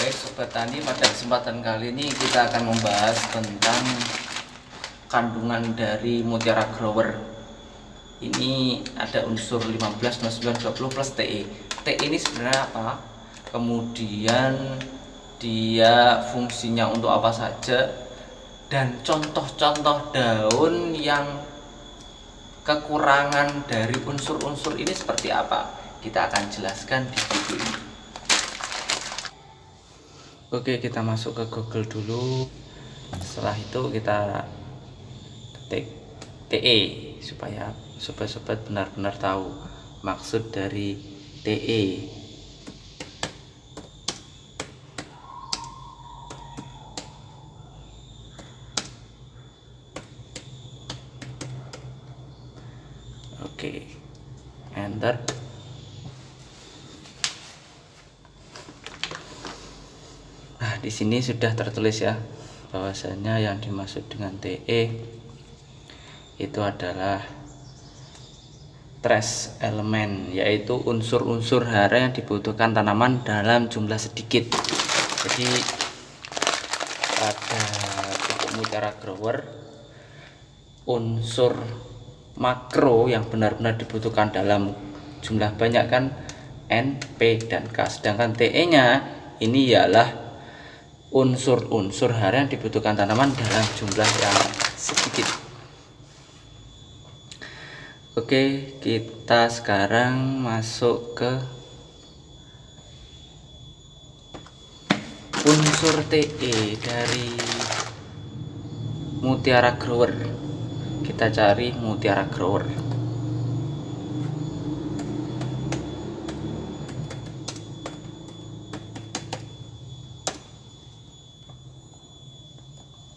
Baik Sobat Tani, pada kesempatan kali ini kita akan membahas tentang kandungan dari Mutiara Grower. Ini ada unsur 15, 19, 20 plus TE. TE ini sebenarnya apa? Kemudian dia fungsinya untuk apa saja, dan contoh-contoh daun yang kekurangan dari unsur-unsur ini seperti apa, kita akan jelaskan di video ini. Oke, kita masuk ke Google dulu. Setelah itu kita ketik TE supaya sobat-sobat benar-benar tahu maksud dari TE. Oke, enter. Nah, di sini sudah tertulis ya bahwasanya yang dimaksud dengan TE itu adalah trace element, yaitu unsur-unsur hara yang dibutuhkan tanaman dalam jumlah sedikit. Jadi pada pupuk Mutiara Grower, unsur makro yang benar-benar dibutuhkan dalam jumlah banyak kan N, P, dan K. Sedangkan TE nya ini ialah unsur-unsur hara yang dibutuhkan tanaman dalam jumlah yang sedikit. Oke, kita sekarang masuk ke unsur TE dari Mutiara Grower. Kita cari Mutiara Grower.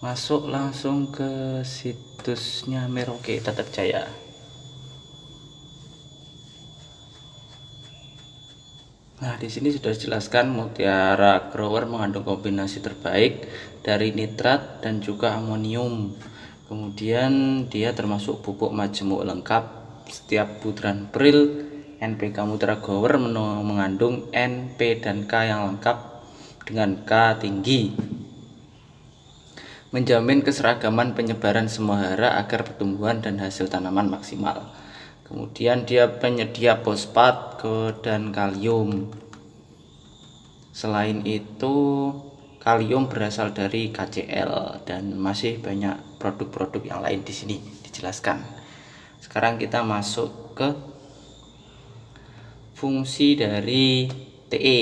Masuk langsung ke situsnya Merauke Tetap Jaya. Nah, di sini sudah dijelaskan Mutiara Grower mengandung kombinasi terbaik dari nitrat dan juga amonium. Kemudian dia termasuk pupuk majemuk lengkap. Setiap putaran Pril NPK Mutiara Grower mengandung N, P, dan K yang lengkap dengan K tinggi. Menjamin keseragaman penyebaran semua hara agar pertumbuhan dan hasil tanaman maksimal. Kemudian dia penyedia fosfat dan kalium. Selain itu, kalium berasal dari KCl dan masih banyak produk-produk yang lain di sini dijelaskan. Sekarang kita masuk ke fungsi dari TE.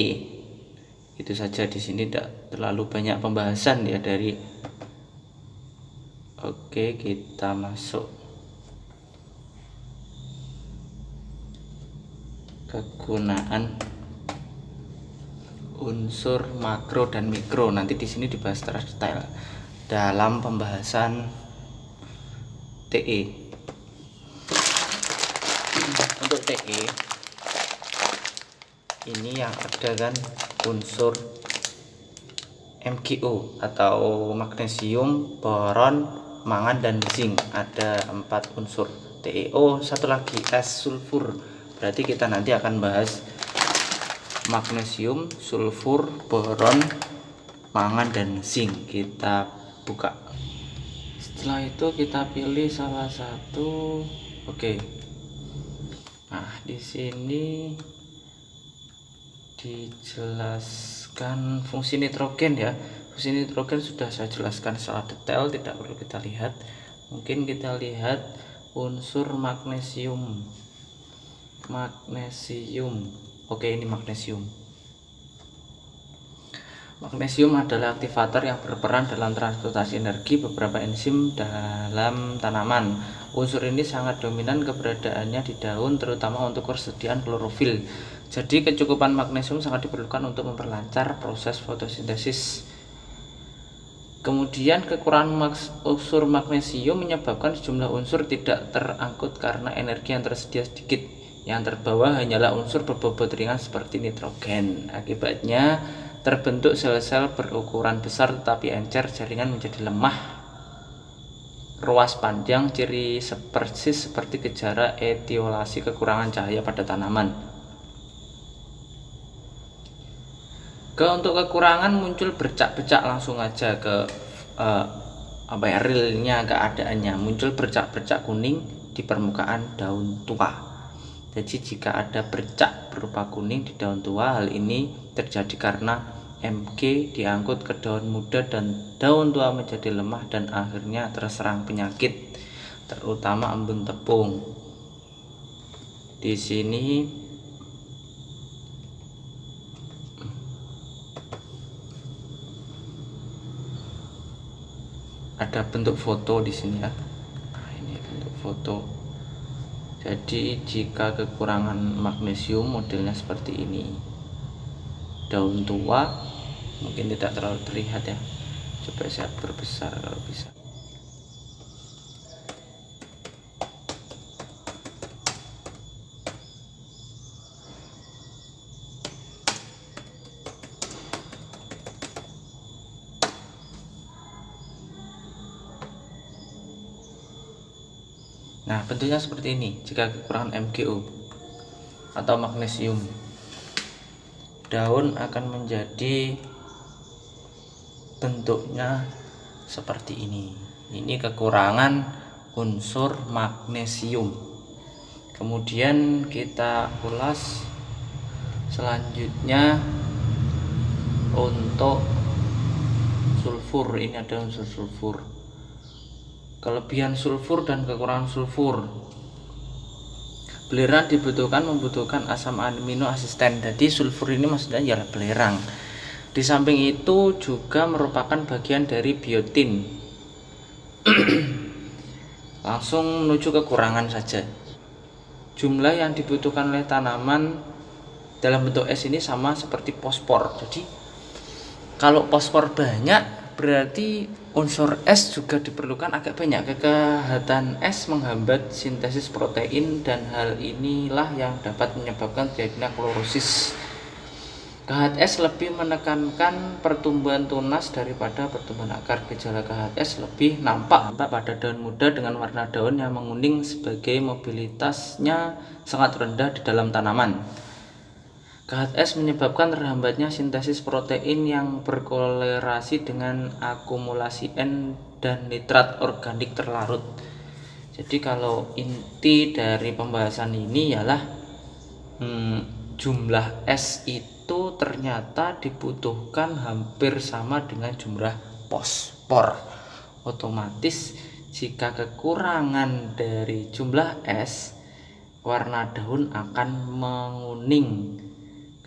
Itu saja, di sini tidak terlalu banyak pembahasan ya dari. Oke, kita masuk kegunaan unsur makro dan mikro. Nanti di sini dibahas secara detail dalam pembahasan TE. Untuk TE ini yang ada kan unsur MgO atau magnesium, boron, mangan, dan zinc. Ada 4 unsur TeO. Satu lagi es sulfur. Berarti kita nanti akan bahas magnesium, sulfur, boron, mangan, dan zinc. Kita buka. Setelah itu kita pilih salah satu. Oke. Nah, di sini dijelaskan fungsi nitrogen ya. Fungsi nitrogen sudah saya jelaskan secara detail, tidak perlu kita lihat. Mungkin kita lihat unsur magnesium. Oke, ini magnesium. Magnesium adalah aktivator yang berperan dalam transportasi energi beberapa enzim dalam tanaman. Unsur ini sangat dominan keberadaannya di daun, terutama untuk persediaan klorofil. Jadi kecukupan magnesium sangat diperlukan untuk memperlancar proses fotosintesis. Kemudian kekurangan unsur magnesium menyebabkan sejumlah unsur tidak terangkut karena energi yang tersedia sedikit. Yang terbawa hanyalah unsur berbobot ringan seperti nitrogen. Akibatnya terbentuk sel-sel berukuran besar tetapi encer, jaringan menjadi lemah, ruas panjang, ciri persis seperti gejala etiolasi kekurangan cahaya pada tanaman. Untuk kekurangan muncul bercak-bercak, langsung aja ke realnya, keadaannya muncul bercak-bercak kuning di permukaan daun tua. Jadi jika ada bercak berupa kuning di daun tua, hal ini terjadi karena Mg diangkut ke daun muda dan daun tua menjadi lemah dan akhirnya terserang penyakit, terutama embun tepung. Di sini ada bentuk foto di sini ya. Nah, ini bentuk foto. Jadi jika kekurangan magnesium modelnya seperti ini. Daun tua mungkin tidak terlalu terlihat ya. Coba saya perbesar kalau bisa. Nah, bentuknya seperti ini jika kekurangan MgO atau magnesium. Daun akan menjadi bentuknya seperti ini. Ini kekurangan unsur magnesium. Kemudian kita ulas selanjutnya untuk sulfur. Ini ada unsur sulfur. Kelebihan sulfur dan kekurangan sulfur. Belerang membutuhkan asam amino asisten. Jadi sulfur ini maksudnya ya belerang. Di samping itu juga merupakan bagian dari biotin. Langsung menuju kekurangan saja. Jumlah yang dibutuhkan oleh tanaman dalam bentuk es ini sama seperti fosfor. Jadi kalau fosfor banyak, berarti unsur es juga diperlukan agak banyak. Kekehatan es menghambat sintesis protein dan hal inilah yang dapat menyebabkan terjadinya klorosis. Kehat es lebih menekankan pertumbuhan tunas daripada pertumbuhan akar. Gejala kehat es lebih nampak pada daun muda dengan warna daun yang menguning sebagai mobilitasnya sangat rendah di dalam tanaman. Kehat es menyebabkan terhambatnya sintesis protein yang berkolerasi dengan akumulasi N dan nitrat organik terlarut. Jadi kalau inti dari pembahasan ini ialah jumlah es itu ternyata dibutuhkan hampir sama dengan jumlah fosfor. Otomatis jika kekurangan dari jumlah es, warna daun akan menguning.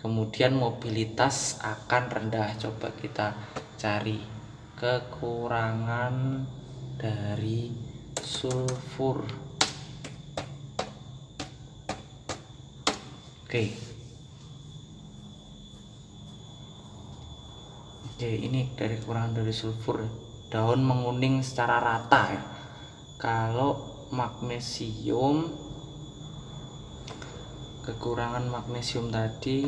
Kemudian mobilitas akan rendah. Coba kita cari kekurangan dari sulfur. Oke, ini dari kekurangan dari sulfur. Daun menguning secara rata ya. Kalau magnesium, kekurangan magnesium tadi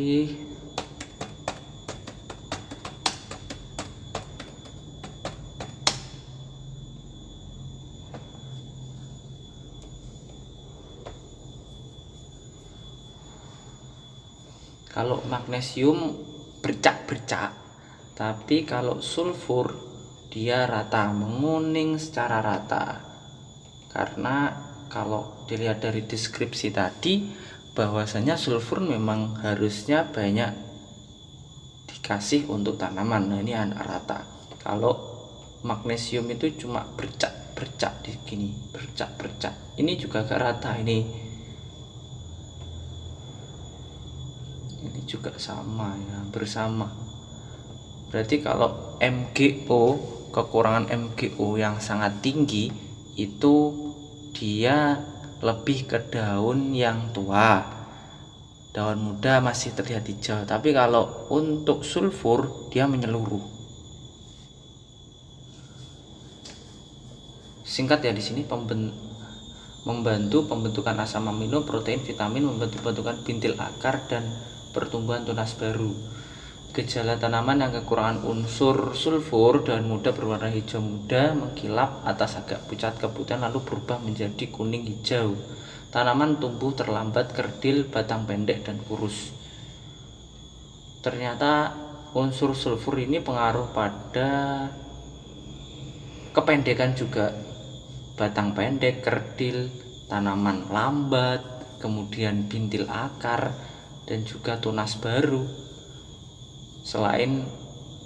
kalau magnesium bercak-bercak, tapi kalau sulfur dia rata, menguning secara rata. Karena kalau dilihat dari deskripsi tadi, bahwasanya sulfur memang harusnya banyak dikasih untuk tanaman. Nah, ini rata. Kalau magnesium itu cuma bercak-bercak di sini, bercak-bercak. Ini juga agak rata ini. Ini juga sama ya, hampir sama. Berarti kalau MgO, kekurangan MgO yang sangat tinggi itu dia lebih ke daun yang tua. Daun muda masih terlihat hijau, tapi kalau untuk sulfur dia menyeluruh. Singkat ya, di sini membantu pembentukan asam amino, protein, vitamin, membantu pembentukan bintil akar dan pertumbuhan tunas baru. Gejala tanaman yang kekurangan unsur sulfur, daun muda berwarna hijau muda, mengkilap, atas agak pucat keputihan lalu berubah menjadi kuning hijau. Tanaman tumbuh terlambat, kerdil, batang pendek dan kurus. Ternyata unsur sulfur ini pengaruh pada kependekan juga, batang pendek, kerdil, tanaman lambat, kemudian bintil akar, dan juga tunas baru, selain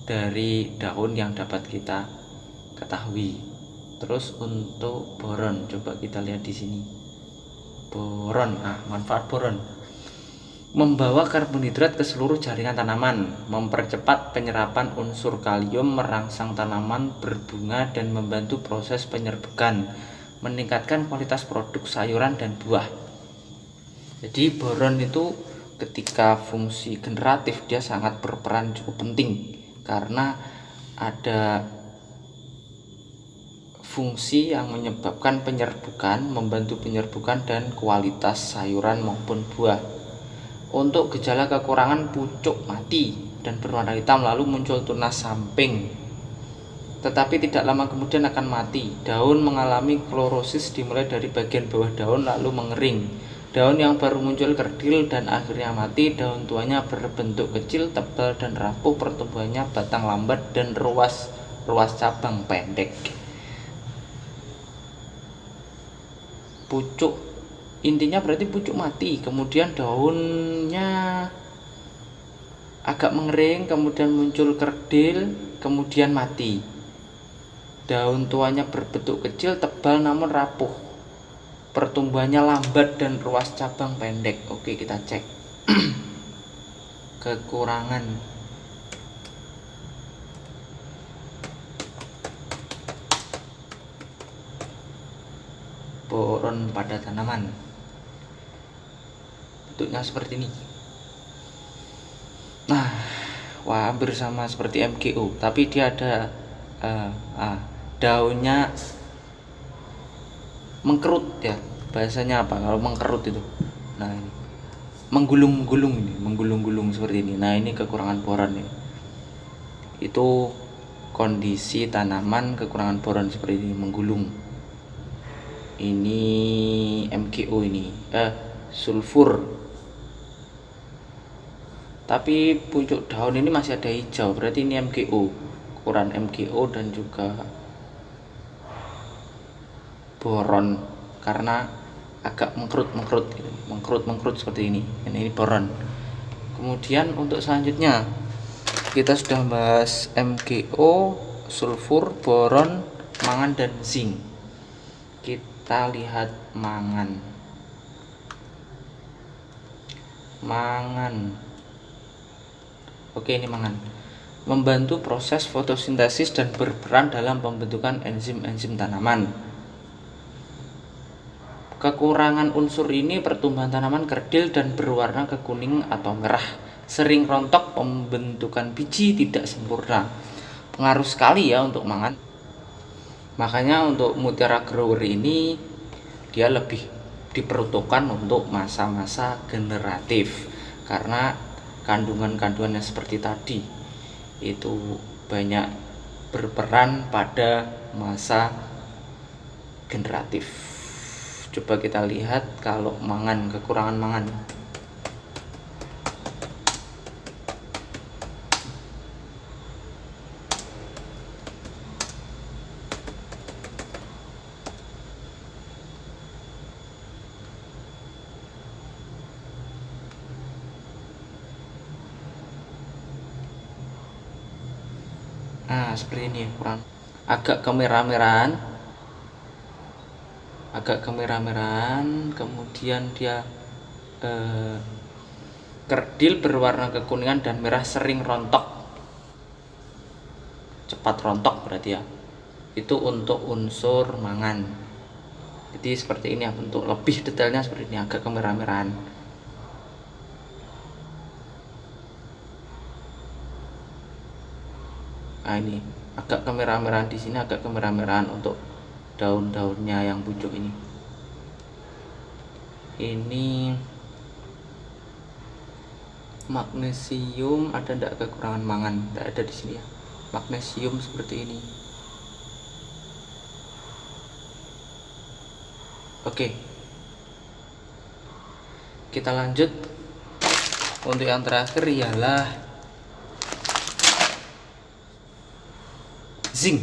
dari daun yang dapat kita ketahui. Terus untuk boron, coba kita lihat di sini. Boron, manfaat boron: membawa karbonhidrat ke seluruh jaringan tanaman, mempercepat penyerapan unsur kalium, merangsang tanaman berbunga dan membantu proses penyerbukan, meningkatkan kualitas produk sayuran dan buah. Jadi boron itu ketika fungsi generatif dia sangat berperan cukup penting, karena ada fungsi yang menyebabkan penyerbukan, membantu penyerbukan dan kualitas sayuran maupun buah. Untuk gejala kekurangan, pucuk mati dan berwarna hitam, lalu muncul tunas samping, tetapi tidak lama kemudian akan mati. Daun mengalami klorosis dimulai dari bagian bawah daun lalu mengering. Daun yang baru muncul kerdil dan akhirnya mati. Daun tuanya berbentuk kecil, tebal dan rapuh. Pertumbuhannya batang lambat dan ruas cabang pendek. Pucuk, intinya berarti pucuk mati, kemudian daunnya agak mengering, kemudian muncul kerdil, kemudian mati. Daun tuanya berbentuk kecil, tebal namun rapuh. Pertumbuhannya lambat dan ruas cabang pendek. Oke, kita cek. Kekurangan boron pada tanaman, bentuknya seperti ini. Nah, hampir sama seperti MgO, tapi dia ada daunnya mengkerut ya, bahasanya apa kalau mengkerut itu? Nah, ini menggulung-gulung seperti ini. Nah, ini kekurangan boron ya. Itu kondisi tanaman kekurangan boron seperti ini, menggulung. Ini MgO, ini sulfur, tapi pucuk daun ini masih ada hijau, berarti ini MgO, ukuran MgO dan juga boron karena agak mengkerut seperti ini. Ini boron. Kemudian untuk selanjutnya kita sudah bahas MgO, sulfur, boron, mangan dan zinc. Kita lihat mangan. Oke, ini mangan. Membantu proses fotosintesis dan berperan dalam pembentukan enzim-enzim tanaman. Kekurangan unsur ini, pertumbuhan tanaman kerdil dan berwarna kekuning atau merah, sering rontok, pembentukan biji tidak sempurna. Pengaruh sekali ya untuk mangan. Makanya untuk mutiara grower ini dia lebih diperuntukkan untuk masa-masa generatif, karena kandungan-kandungannya seperti tadi itu banyak berperan pada masa generatif. Coba kita lihat kalau mangan, kekurangan mangan. Nah, seperti ini, kurang agak kemerah-merahan, kemudian dia kerdil, berwarna kekuningan dan merah, sering rontok, cepat rontok berarti ya. Itu untuk unsur mangan. Jadi seperti ini ya, untuk lebih detailnya seperti ini, agak kemerah-merahan. Nah, ini agak kemerah-merahan di sini, agak kemerah-merahan untuk daun-daunnya yang pucuk ini. Ini magnesium, ada enggak kekurangan mangan? Enggak ada di sini ya. Magnesium seperti ini. Oke. Kita lanjut. Untuk yang terakhir ialah zinc.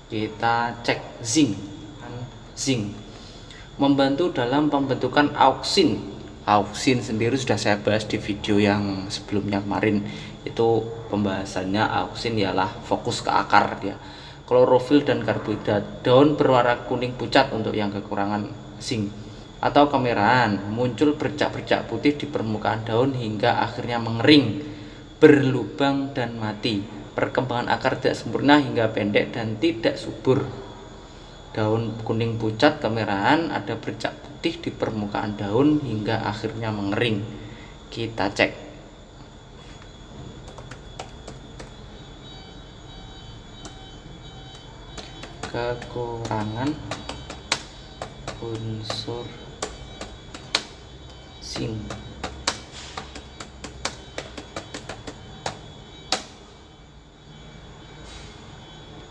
Kita cek zinc. Zinc membantu dalam pembentukan auksin. Auksin sendiri sudah saya bahas di video yang sebelumnya kemarin. Itu pembahasannya auksin ialah fokus ke akar dia. Klorofil dan karbohidrat. Daun berwarna kuning pucat untuk yang kekurangan zinc. Atau kemerahan, muncul bercak-bercak putih di permukaan daun hingga akhirnya mengering, berlubang dan mati. Perkembangan akar tidak sempurna hingga pendek dan tidak subur. Daun kuning pucat kemerahan, ada bercak putih di permukaan daun hingga akhirnya mengering. Kita cek. Kekurangan unsur zinc.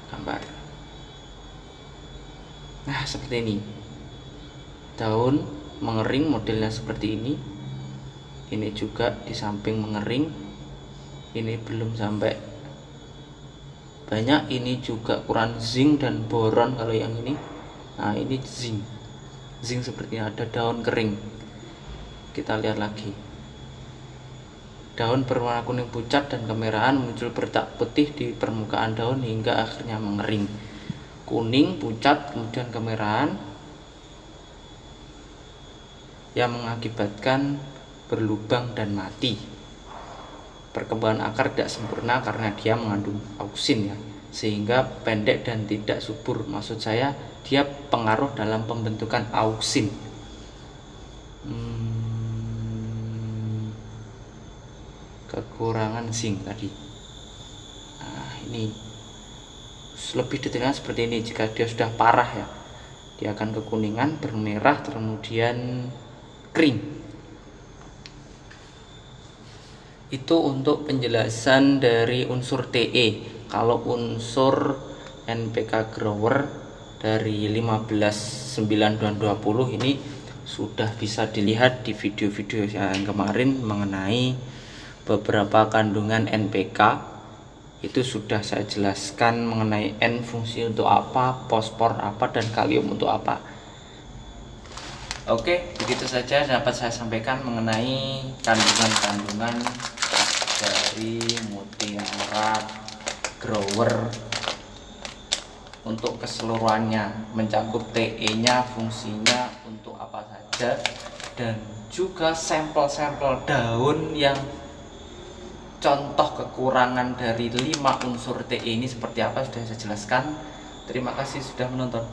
Gambar. Nah, seperti ini. Daun mengering modelnya seperti ini. Ini juga di samping mengering. Ini belum sampai banyak. Ini juga kurang zinc dan boron kalau yang ini. Nah, ini zinc. Zinc seperti ini, ada daun kering. Kita lihat lagi. Daun berwarna kuning pucat dan kemerahan, muncul bercak putih di permukaan daun hingga akhirnya mengering. Kuning, pucat, kemudian kemerahan yang mengakibatkan berlubang dan mati. Perkembangan akar tidak sempurna karena dia mengandung auksin ya, sehingga pendek dan tidak subur. Maksud saya dia pengaruh dalam pembentukan auksin. Kekurangan zinc tadi. Nah, ini lebih detailnya seperti ini. Jika dia sudah parah ya, dia akan kekuningan, bermerah, kemudian kering. Itu untuk penjelasan dari unsur Te. Kalau unsur NPK grower dari 15, 9, dan 20 ini sudah bisa dilihat di video-video yang kemarin mengenai beberapa kandungan NPK. Itu sudah saya jelaskan mengenai N fungsi untuk apa, fosfor apa, dan kalium untuk apa. Oke, begitu saja dapat saya sampaikan mengenai kandungan-kandungan dari Mutiara Grower untuk keseluruhannya, mencakup Te-nya, fungsinya untuk apa saja, dan juga sampel-sampel daun yang contoh kekurangan dari 5 unsur Te ini seperti apa sudah saya jelaskan. Terima kasih sudah menonton.